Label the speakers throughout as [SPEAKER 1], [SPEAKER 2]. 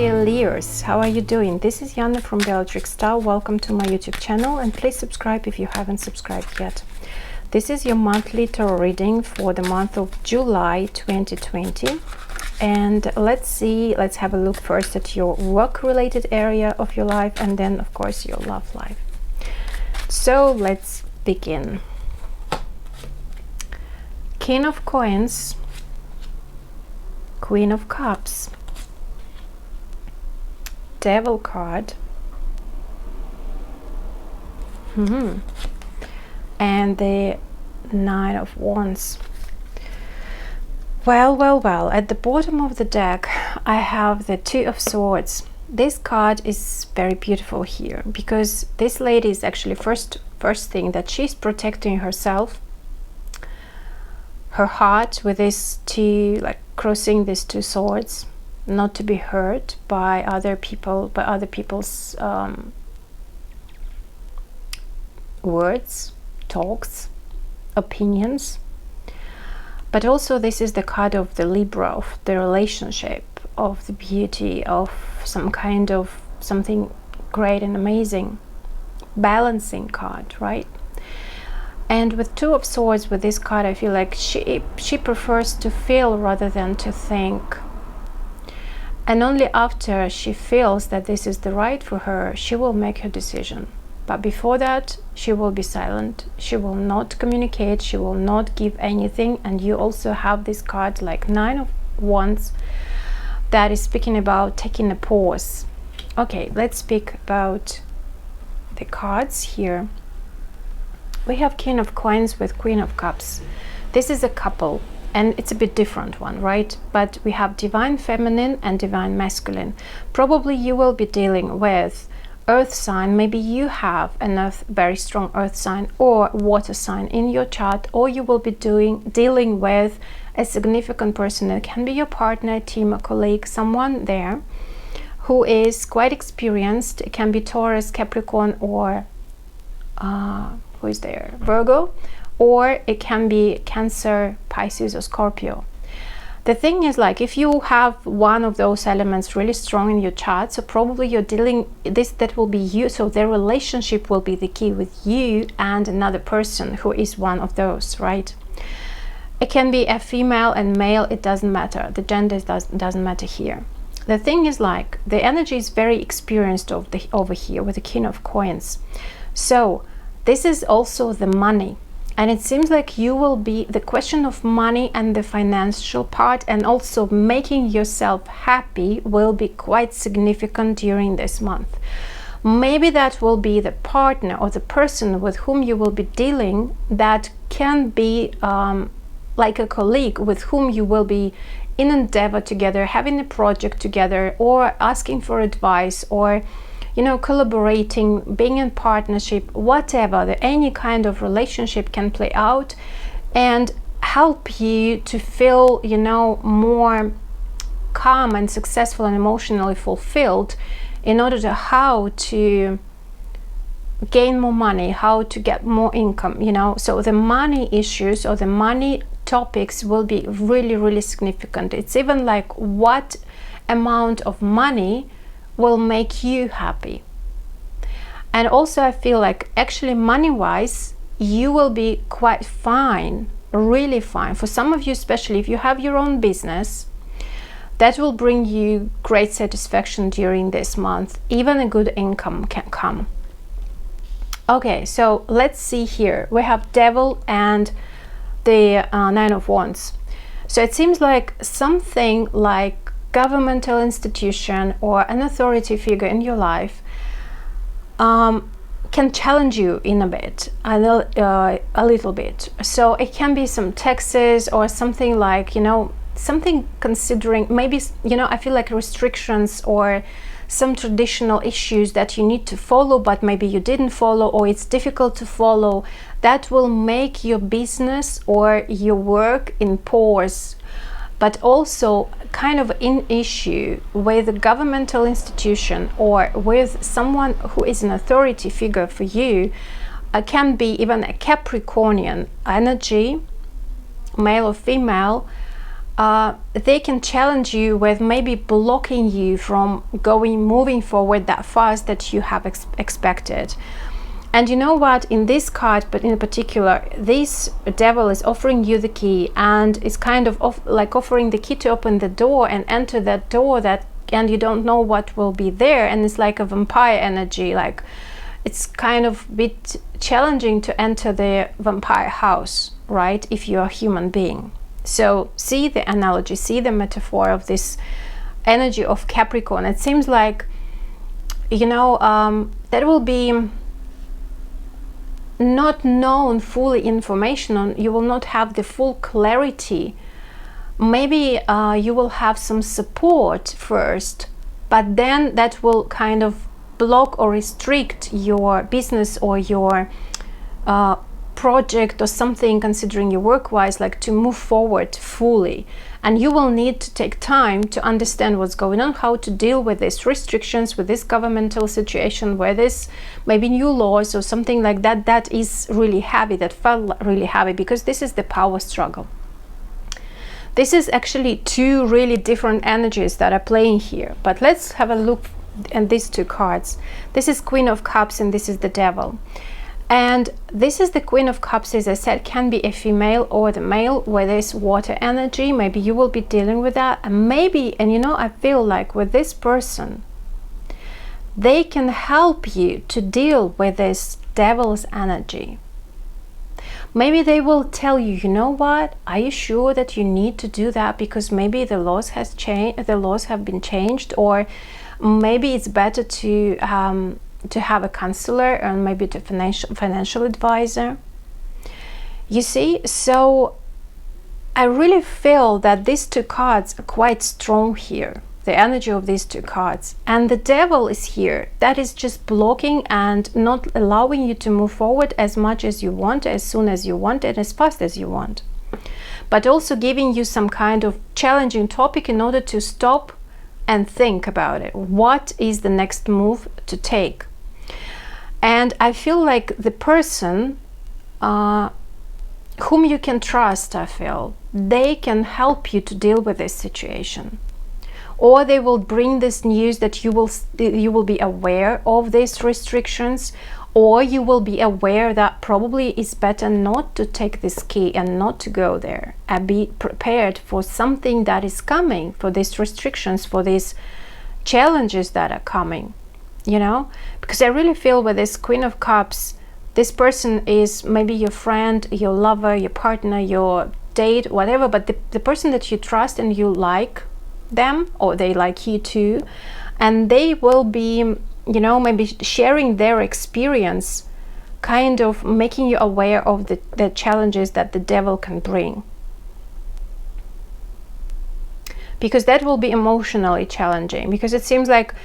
[SPEAKER 1] dear Leos, how are you doing? This is Yana from Bellatrix. Welcome to my YouTube channel, and please subscribe if you haven't subscribed yet. This is your monthly tarot reading for the month of July 2020. And let's have a look first at your work related area of your life, and then of course your love life. So let's begin. King of Coins, Queen of Cups, Devil card, and the Nine of Wands. Well, at the bottom of the deck I have the Two of Swords. This card is very beautiful here because this lady is actually first thing that she's protecting herself, her heart, with these two, like crossing these two swords, not to be hurt by other people's words, talks, opinions. But also this is the card of the Libra, of the relationship, of the beauty, of some kind of something great and amazing, balancing card, right? And with Two of Swords, with this card, I feel like she prefers to feel rather than to think. And only after she feels that this is the right for her, she will make her decision. But before that, she will be silent. She will not communicate. She will not give anything. And you also have this card like Nine of Wands that is speaking about taking a pause. Okay, let's speak about the cards here. We have King of Coins with Queen of Cups. This is a couple, and it's a bit different one, right? But we have Divine Feminine and Divine Masculine. Probably you will be dealing with earth sign. Maybe you have a very strong earth sign or water sign in your chart, or you will be dealing with a significant person. It can be your partner, team, a colleague, someone there who is quite experienced. It can be Taurus, Capricorn, or who is there, Virgo, or it can be Cancer, Pisces, or Scorpio. The thing is, like, if you have one of those elements really strong in your chart, so probably you're dealing that will be you, so their relationship will be the key with you and another person who is one of those, right? It can be a female and male, it doesn't matter, the gender doesn't matter here. The thing is, like, the energy is very experienced over here with the King of Coins. So this is also the money. And it seems like you will be the question of money, and the financial part and also making yourself happy will be quite significant during this month. Maybe that will be the partner or the person with whom you will be dealing, that can be like a colleague with whom you will be in endeavor together, having a project together, or asking for advice, or collaborating, being in partnership, whatever, any kind of relationship can play out and help you to feel, more calm and successful and emotionally fulfilled, in order to how to gain more money, how to get more income, So the money issues or the money topics will be really, really significant. It's even like what amount of money will make you happy. And also I feel like actually money-wise you will be quite fine, really fine. For some of you, especially if you have your own business, that will bring you great satisfaction during this month. Even a good income can come. Okay, so let's see here. We have Devil and the Nine of Wands. So it seems like something like governmental institution or an authority figure in your life can challenge you in a little bit. So it can be some taxes or something like, something considering maybe, I feel like restrictions or some traditional issues that you need to follow, but maybe you didn't follow, or it's difficult to follow, that will make your business or your work in pause. But also kind of an issue with a governmental institution or with someone who is an authority figure for you. Can be even a Capricornian energy, male or female, they can challenge you with maybe blocking you from moving forward that fast that you have expected. And you know what, in this card, but in particular, this devil is offering you the key, and it's kind of like offering the key to open the door and enter that door, and you don't know what will be there. And it's like a vampire energy, like it's kind of a bit challenging to enter the vampire house, right, if you're a human being. So see the analogy, see the metaphor of this energy of Capricorn. It seems like, you know, there will be not known fully information on, you will not have the full clarity. Maybe you will have some support first, but then that will kind of block or restrict your business or your project or something, considering your work-wise, like to move forward fully. And you will need to take time to understand what's going on, how to deal with these restrictions, with this governmental situation, where this maybe new laws or something like that, that is really heavy, that felt really heavy, because this is the power struggle. This is actually two really different energies that are playing here. But let's have a look at these two cards. This is Queen of Cups and this is the Devil. And this is the Queen of Cups, as I said, can be a female or the male, where there's water energy. Maybe you will be dealing with that. And maybe, and you know, I feel like with this person, they can help you to deal with this devil's energy. Maybe they will tell you, you know what, are you sure that you need to do that? Because maybe the laws has changed, the laws have been changed, or maybe it's better to have a counselor, and maybe to financial advisor. You see, so I really feel that these two cards are quite strong here, the energy of these two cards. And the Devil is here, that is just blocking and not allowing you to move forward as much as you want, as soon as you want, and as fast as you want, but also giving you some kind of challenging topic in order to stop and think about it. What is the next move to take? And I feel like the person whom you can trust, I feel, they can help you to deal with this situation. Or they will bring this news that you will be aware of these restrictions, or you will be aware that probably it's better not to take this key and not to go there, and be prepared for something that is coming, for these restrictions, for these challenges that are coming. You know, because I really feel with this Queen of Cups, this person is maybe your friend, your lover, your partner, your date, whatever, but the person that you trust and you like them, or they like you too, and they will be, you know, maybe sharing their experience, kind of making you aware of the challenges that the devil can bring. Because that will be emotionally challenging, because it seems like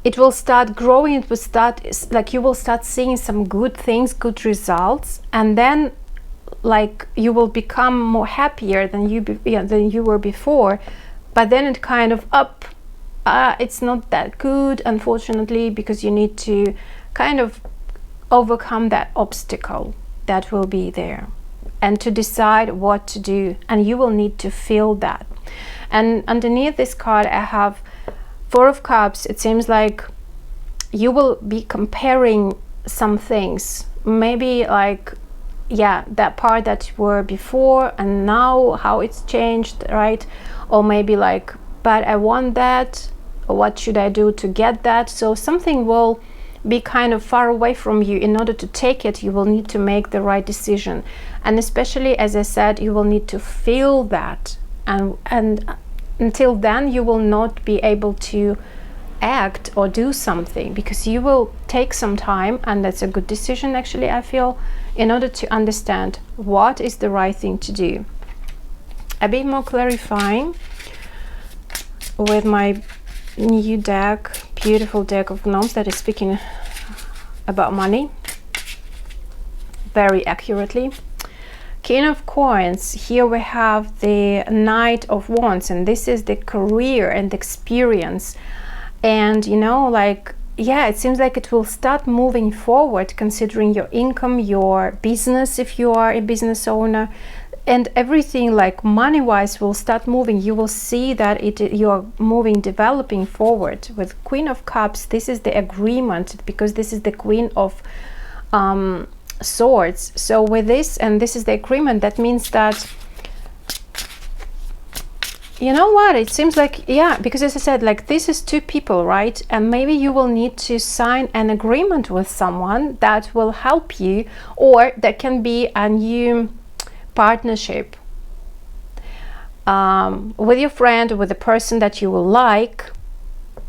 [SPEAKER 1] it will start growing, it will start, like you will start seeing some good things, good results, and then like you will become more happier than you were before, but then it kind of it's not that good, unfortunately, because you need to kind of overcome that obstacle that will be there and to decide what to do, and you will need to feel that. And underneath this card I have Four of Cups. It seems like you will be comparing some things, maybe like, yeah, that part that you were before and now how it's changed, right? Or maybe like, but I want that, what should I do to get that? So something will be kind of far away from you. In order to take it, you will need to make the right decision, and especially, as I said, you will need to feel that, and until then you will not be able to act or do something, because you will take some time, and that's a good decision actually, I feel, in order to understand what is the right thing to do. A bit more clarifying with my new deck, beautiful deck of gnomes that is speaking about money very accurately. King of Coins, here we have the Knight of Wands, and this is the career and experience. And you know, like, yeah, it seems like it will start moving forward, considering your income, your business, if you are a business owner. and everything like money wise will start moving. You will see that you are moving, developing forward. With Queen of Cups, this is the agreement, because this is the Queen of Swords. So with this, and this is the agreement, that means that, you know what, it seems like, yeah, because as I said, like this is two people, right? And maybe you will need to sign an agreement with someone that will help you, or that can be a new partnership with your friend, or with the person that you will like,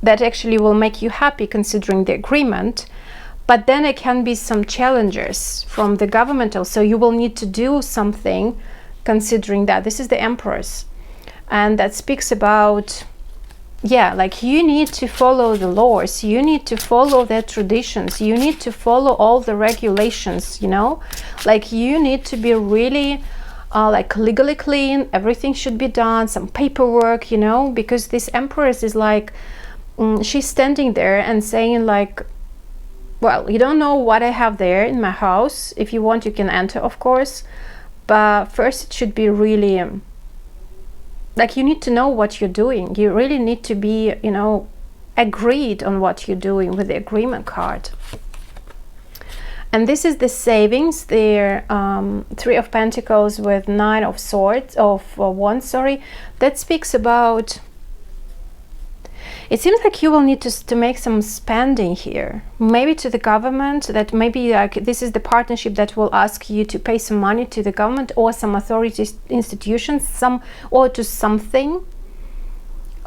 [SPEAKER 1] that actually will make you happy considering the agreement. But then it can be some challenges from the government also. You will need to do something considering that. This is the Empress. And that speaks about, yeah, like you need to follow the laws, you need to follow their traditions, you need to follow all the regulations, you know, like you need to be really like legally clean. Everything should be done, some paperwork, you know, because this Empress is like, she's standing there and saying like, well, you don't know what I have there in my house. If you want, you can enter, of course, but first it should be really like, you need to know what you're doing. You really need to be, you know, agreed on what you're doing with the agreement card. And this is the savings, the Three of Pentacles with Nine of Swords, of Wands, sorry. That speaks about, it seems like you will need to make some spending here, maybe to the government, that maybe like this is the partnership that will ask you to pay some money to the government or some authorities, institutions, or to something,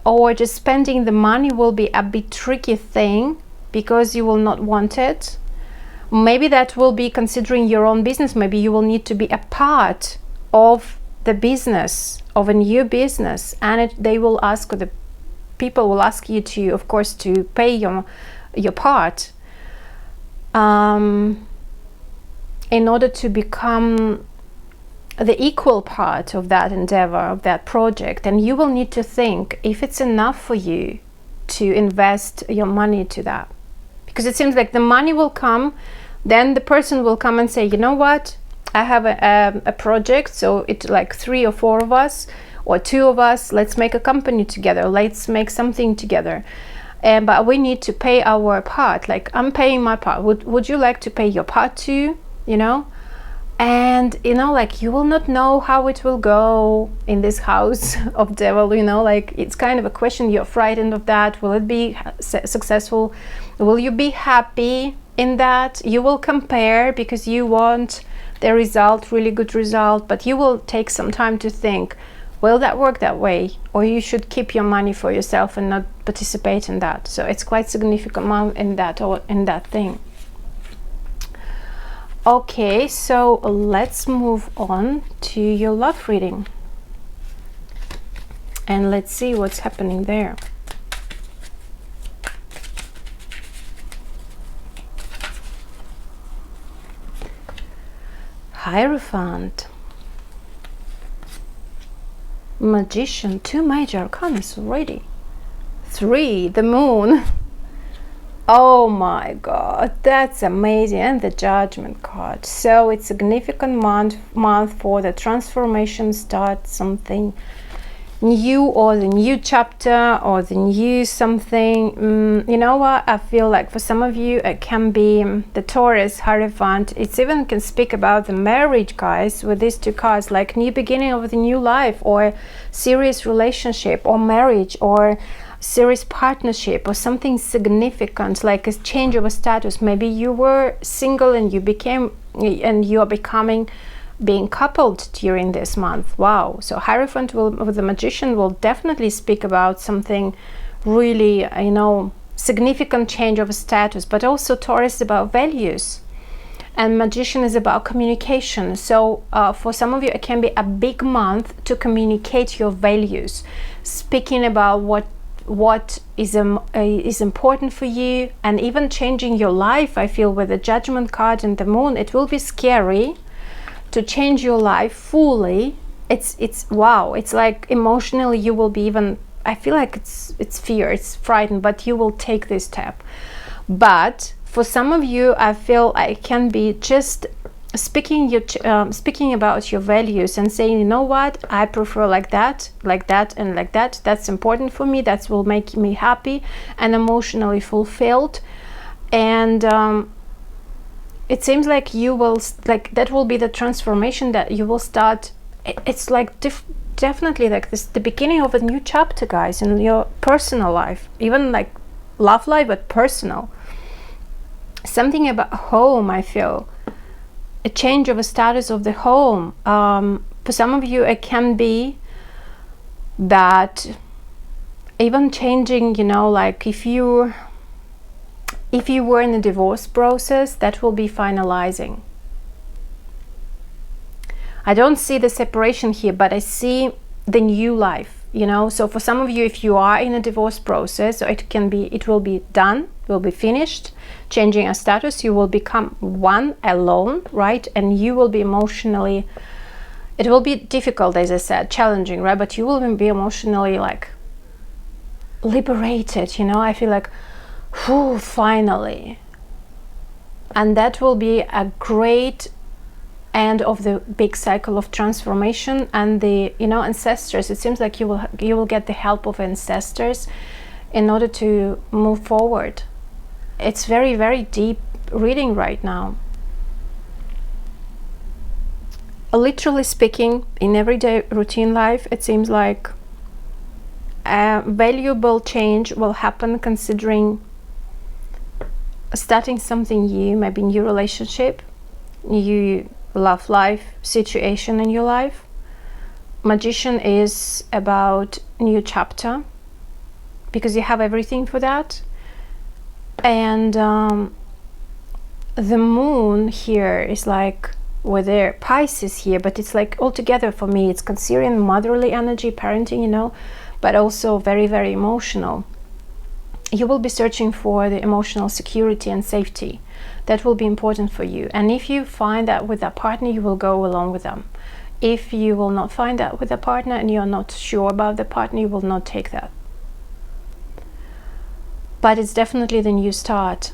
[SPEAKER 1] or just spending the money will be a bit tricky thing because you will not want it. Maybe that will be considering your own business. Maybe you will need to be a part of the business, of a new business, and they will ask, the people will ask you to, of course, to pay your part in order to become the equal part of that endeavor, of that project. And you will need to think if it's enough for you to invest your money to that, because it seems like the money will come, then the person will come and say, you know what, I have a project, so it's like 3 or 4 of us or 2 of us, let's make a company together, let's make something together, but we need to pay our part. Like, I'm paying my part, would you like to pay your part too, you know? And you know, like, you will not know how it will go in this house of devil, you know, like it's kind of a question. You're frightened of that. Will it be successful? Will you be happy in that? You will compare because you want the result, really good result, but you will take some time to think, will that work that way? Or you should keep your money for yourself and not participate in that. So it's quite significant amount in that, or in that thing. Okay, so let's move on to your love reading. And let's see what's happening there. Hierophant. Magician, 2 major arcanas already. 3, the moon. Oh my god, that's amazing. And the Judgment card. So it's a significant month for the transformation, start something new, or the new chapter, or the new something. You know what, I feel like for some of you it can be the Taurus, Hierophant. It even can speak about the marriage, guys, with these 2 cards, like new beginning of the new life, or serious relationship, or marriage, or serious partnership, or something significant, like a change of a status. Maybe you were single and you became, and you are becoming, being coupled during this month. Wow. So Hierophant will, with the Magician, will definitely speak about something really, you know, significant change of a status. But also Taurus is about values, and Magician is about communication. So for some of you it can be a big month to communicate your values, speaking about what is important for you, and even changing your life. I feel with the Judgment card and the moon, it will be scary to change your life fully. It's wow, it's like emotionally you will be even, I feel like it's fear, it's frightened, but you will take this step. But for some of you, I feel I can be just speaking about your values and saying, you know what, I prefer like that, and like that. That's important for me. That will make me happy and emotionally fulfilled. And it seems like you will, like, that will be the transformation that you will start. It's like definitely like this, the beginning of a new chapter, guys, in your personal life, even like love life, but personal. Something about home, I feel. A change of a status of the home. For some of you, it can be that even changing, you know, like if you were in a divorce process, that will be finalizing. I don't see the separation here, but I see the new life, you know. So for some of you, if you are in a divorce process, it will be done, will be finished, changing a status, you will become one alone, right? And you will be emotionally, it will be difficult, as I said, challenging, right? But you will be emotionally like liberated, you know. I feel like, whew, finally. And that will be a great end of the big cycle of transformation. And the, you know, ancestors, it seems like you will get the help of ancestors in order to move forward. It's very, very deep reading right now. Literally speaking, in everyday routine life, it seems like a valuable change will happen, considering starting something new, maybe new relationship, new love life situation in your life. Magician is about new chapter, because you have everything for that. And the moon here is like, with their Pisces here, but it's like altogether for me, it's considering motherly energy, parenting, you know, but also very, very emotional. You will be searching for the emotional security and safety. That will be important for you. And if you find that with a partner, you will go along with them. If you will not find that with a partner and you're not sure about the partner, you will not take that. But it's definitely the new start.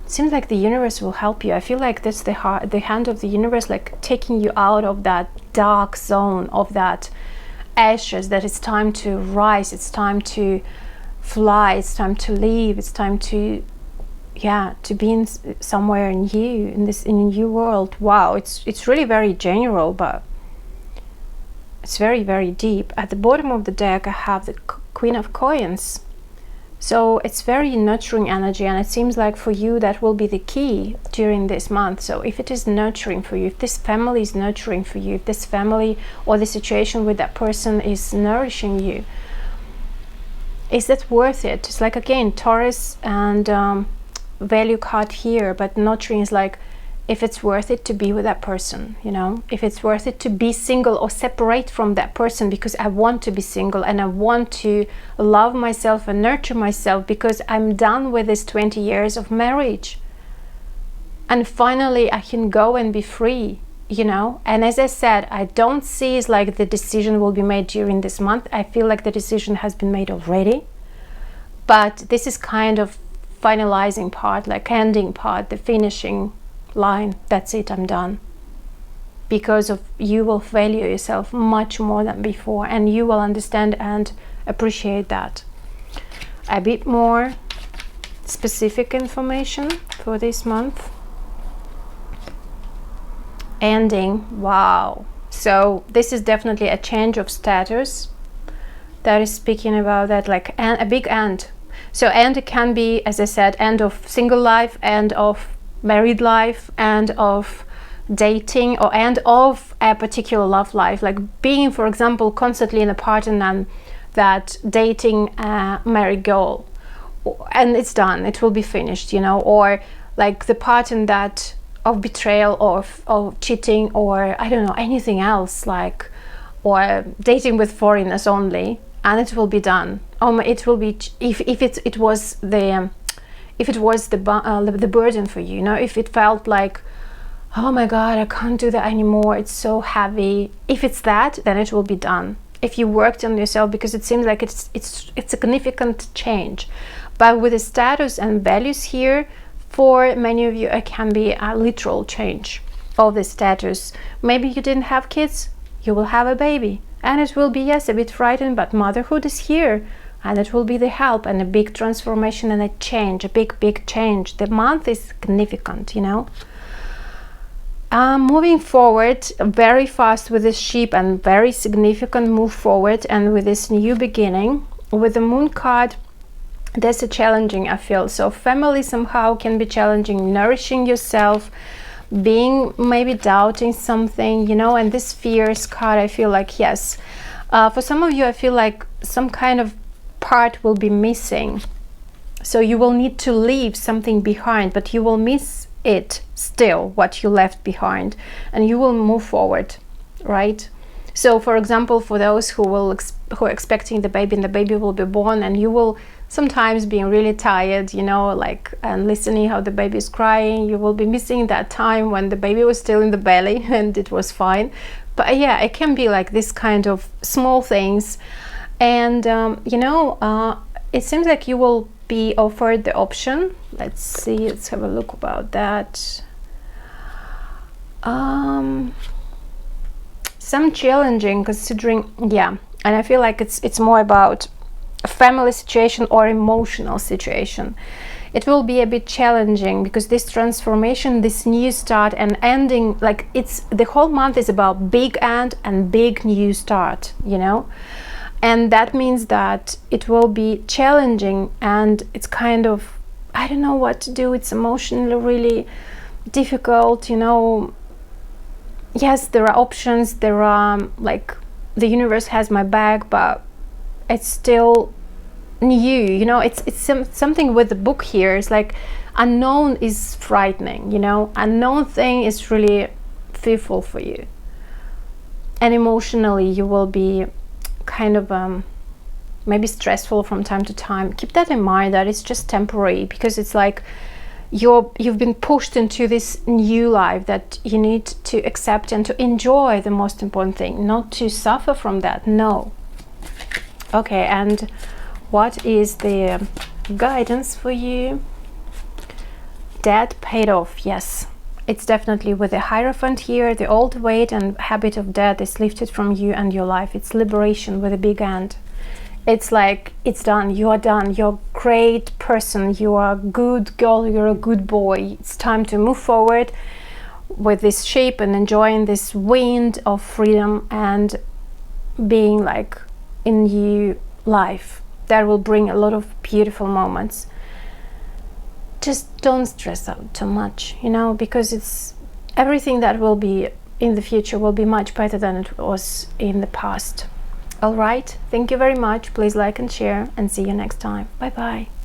[SPEAKER 1] It seems like the universe will help you. I feel like that's the hand of the universe, like taking you out of that dark zone, of that ashes, that it's time to rise, it's time to fly, it's time to leave, it's time to, yeah, to be in somewhere new, in a new world. Wow, it's really very general, but it's very, very deep. At the bottom of the deck, I have the Queen of Coins. So it's very nurturing energy, and it seems like for you that will be the key during this month. So if it is nurturing for you, if this family is nurturing for you, if this family or the situation with that person is nourishing you, is that worth it? It's like, again, Taurus and value card here, but nurturing is like, if it's worth it to be with that person, you know, if it's worth it to be single or separate from that person, because I want to be single and I want to love myself and nurture myself, because I'm done with this 20 years of marriage. And finally I can go and be free, you know. And as I said, I don't see it's like the decision will be made during this month. I feel like the decision has been made already. But this is kind of finalizing part, like ending part, the finishing line. That's it, I'm done. Because of you will value yourself much more than before, and you will understand and appreciate that. A bit more specific information for this month. Ending. Wow. So this is definitely a change of status that is speaking about that, like a big end. So end can be, as I said, end of single life, end of married life, end of dating, or end of a particular love life, like being, for example, constantly in a partner and that dating a married girl, and it's done, it will be finished, you know. Or like the partner that of betrayal or of cheating, or I don't know, anything else, like, or dating with foreigners only, and it will be done. It will be, if it was the burden for you, you know, if it felt like, oh my god, I can't do that anymore, it's so heavy. If it's that, then it will be done. If you worked on yourself, because it seems like it's a significant change. But with the status and values here, For many of you, it can be a literal change of the status. Maybe you didn't have kids, you will have a baby, and it will be, yes, a bit frightening, but motherhood is here, and it will be the help and a big transformation and a change, a big change. The month is significant, you know. Moving forward very fast with this sheep, and very significant move forward, and with this new beginning. With the moon card, that's a challenging, I feel. So family somehow can be challenging, nourishing yourself, being maybe doubting something, you know. And this fears card, I feel like, yes, for some of you, I feel like some kind of part will be missing. So you will need to leave something behind, but you will miss it still, what you left behind, and you will move forward, right? So for example, for those who are expecting the baby, and the baby will be born, and you will sometimes be really tired, you know, like, and listening how the baby is crying, you will be missing that time when the baby was still in the belly and it was fine. But yeah, it can be like this kind of small things. And you know, it seems like you will be offered the option. Let's see, let's have a look about that. Some challenging, considering, yeah, and I feel like it's more about a family situation or emotional situation. It will be a bit challenging because this transformation, this new start and ending, like, it's the whole month is about big end and big new start, you know. And that means that it will be challenging, and it's kind of, I don't know what to do. It's emotionally really difficult, you know. Yes, there are options, there are, like, the universe has my back, but it's still new, you know. It's something with the book here. It's like unknown is frightening, you know. Unknown thing is really fearful for you, and emotionally you will be kind of maybe stressful from time to time. Keep that in mind, that it's just temporary, because it's like you've been pushed into this new life that you need to accept and to enjoy. The most important thing, not to suffer from that. No. Okay, and what is the guidance for you? Debt paid off. Yes, it's definitely with the Hierophant here. The old weight and habit of debt is lifted from you and your life. It's liberation with a big end. It's like, it's done, you are done, you're a great person, you are a good girl, you're a good boy. It's time to move forward with this shape and enjoying this wind of freedom and being like in new life. That will bring a lot of beautiful moments. Just don't stress out too much, you know, because it's everything that will be in the future will be much better than it was in the past. All right, thank you very much. Please like and share, and see you next time. Bye bye.